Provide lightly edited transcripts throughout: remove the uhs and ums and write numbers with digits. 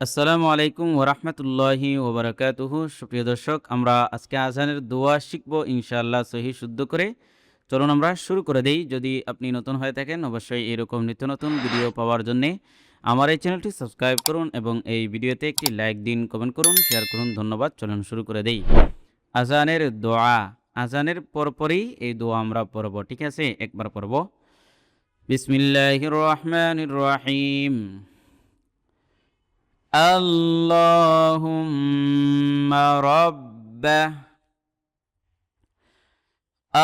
আসসালামু আলাইকুম ওরহমতুল্লাহি ওবরাকাতুহু। সুপ্রিয় দর্শক, আমরা আজকে আজানের দোয়া শিখব ইনশাআল্লাহ সহি শুদ্ধ করে। চলুন আমরা শুরু করে দেই। যদি আপনি নতুন হয়ে থাকেন অবশ্যই এরকম নিত্য নতুন ভিডিও পাওয়ার জন্যে আমার এই চ্যানেলটি সাবস্ক্রাইব করুন এবং এই ভিডিওতে একটি লাইক দিন, কমেন্ট করুন, শেয়ার করুন। ধন্যবাদ। চলুন শুরু করে দেই। আজানের দোয়া। আজানের পরপরই এই দোয়া আমরা পড়ব, ঠিক আছে? একবার পড়ব। বিসমিল্লাহির রহমানির রহিম। اللهم ربه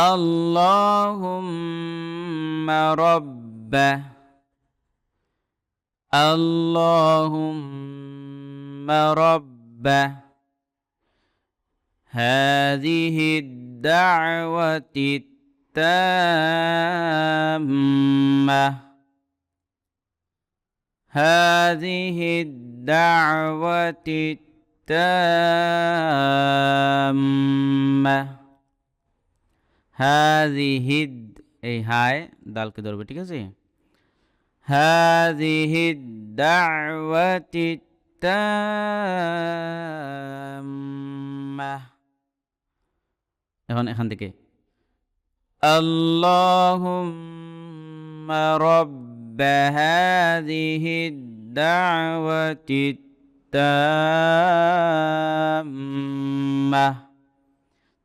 اللهم ربه اللهم ربه هذه الدعوة التامة هذه الدعوة التامة هذه এই হায় দালকে ধরবে, ঠিক আছে? هذه الدعوة التامة। এখন এখান থেকে اللهم رب هذه الدعوة التامة।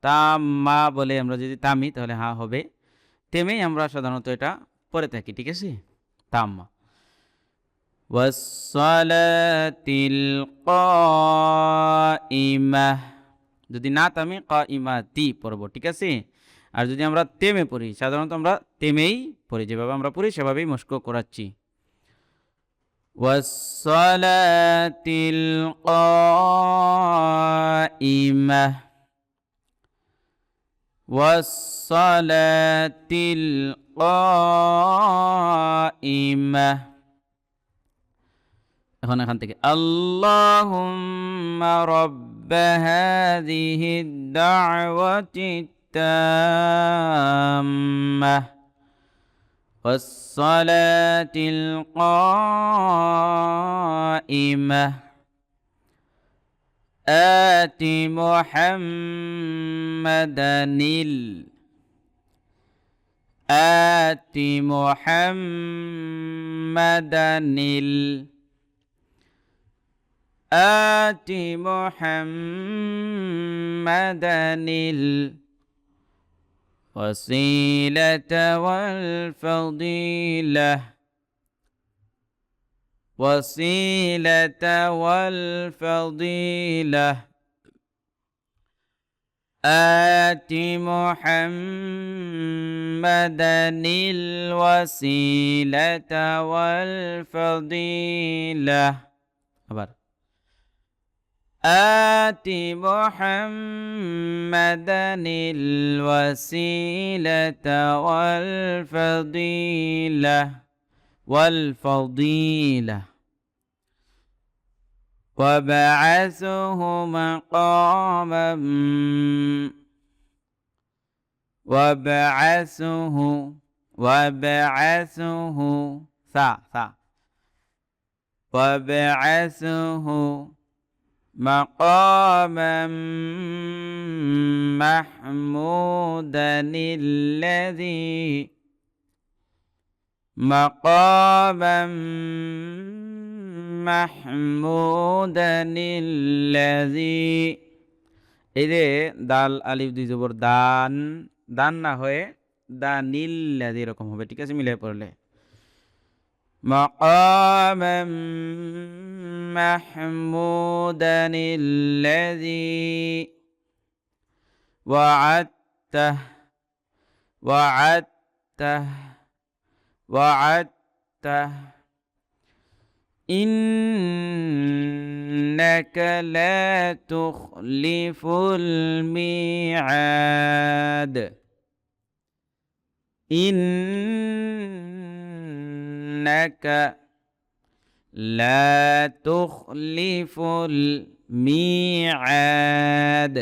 তাম্মা বলে আমরা যদি তামি তাহলে হা হবে। তেমেই আমরা সাধারণত এটা পড়ে থাকি, ঠিক আছে? তাম্মা। ওয়াসসালাতিল কাইমাহ। যদি না তামি কাইমাতি পড়ব, ঠিক আছে? আর যদি আমরা তেমে পড়ি, সাধারণত আমরা তেমেই পড়ি, যেভাবে আমরা পড়ি সেভাবেই মস্ক করাচ্ছি। ওয়াসসালাতিল কাইমাহ ওয়াসসালাতিল কাইমাহ। এখন এখান থেকে আল্লাহুম্মা রাব্ব হাযিহিদ দা'ওয়াতিত তাম্মাহ ওয়াসসালাতিল কাইমাহ আতি মুহাম্মাদানিল آت محمدا الوسيلة والفضيلة آت محمدا الوسيلة والفضيلة আবার آت محمدا الوسيلة والفضيلة وابعثه مقاما وابعثه مقاما محمودا الذي এই যে দাল আলিফ দুই জবর দান, দান না হয়ে দানিল্লাযী এরকম হবে, ঠিক আছে? মিলে পড়লে مقاما محمودا الذي وعدته إنك لا تخلف الميعاد إنك لا تخلف الميعاد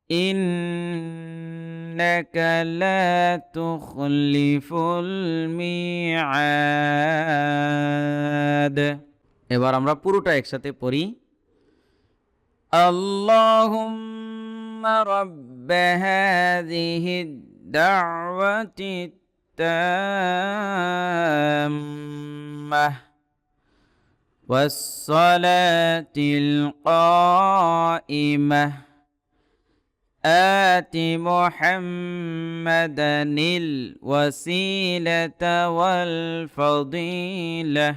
إنك لا تخلف الميعاد এবার আমরা পুরোটা একসাথে পড়ি। আল্লাহুম্মা রাব্বা হাযিহিদ দাওয়াতিত তাম্মাহ والصلاة القائمة آت محمدا الوسيلة والفضيلة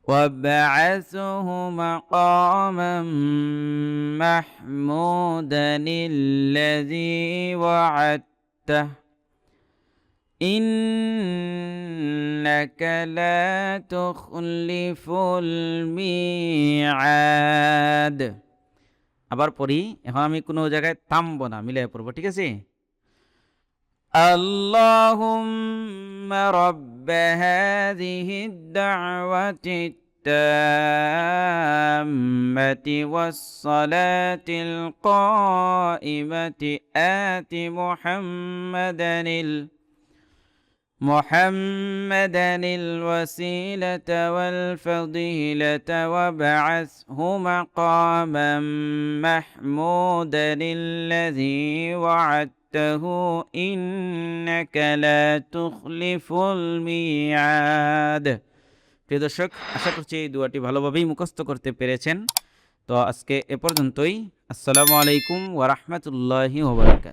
وابعثه مقاما محمودا الذي وعدته إنك لا تخلف الميعاد। আবার পড়ি, এখন আমি কোনো জায়গায় থামবো না, মিলাই পড়বো, ঠিক আছে? আল্লাহুম্মা রাব্বা হাযিহিদ দাওয়াতি তাম্মাতি ওয়াস-সালাতিল কাইমাতি আতি محمدا الوسيلة والفضيلة وابعثه مقاما محمودا الذي وعدته إنك لا تخلف الميعاد। প্রিয় দর্শক, আশা করছি এই দোয়াটি ভালোভাবেই মুখস্থ করতে পেরেছেন। তো আজকে এ পর্যন্তই। আসসালামু আলাইকুম ওয়া রাহমাতুল্লাহি ওয়া বারাকাতুহু।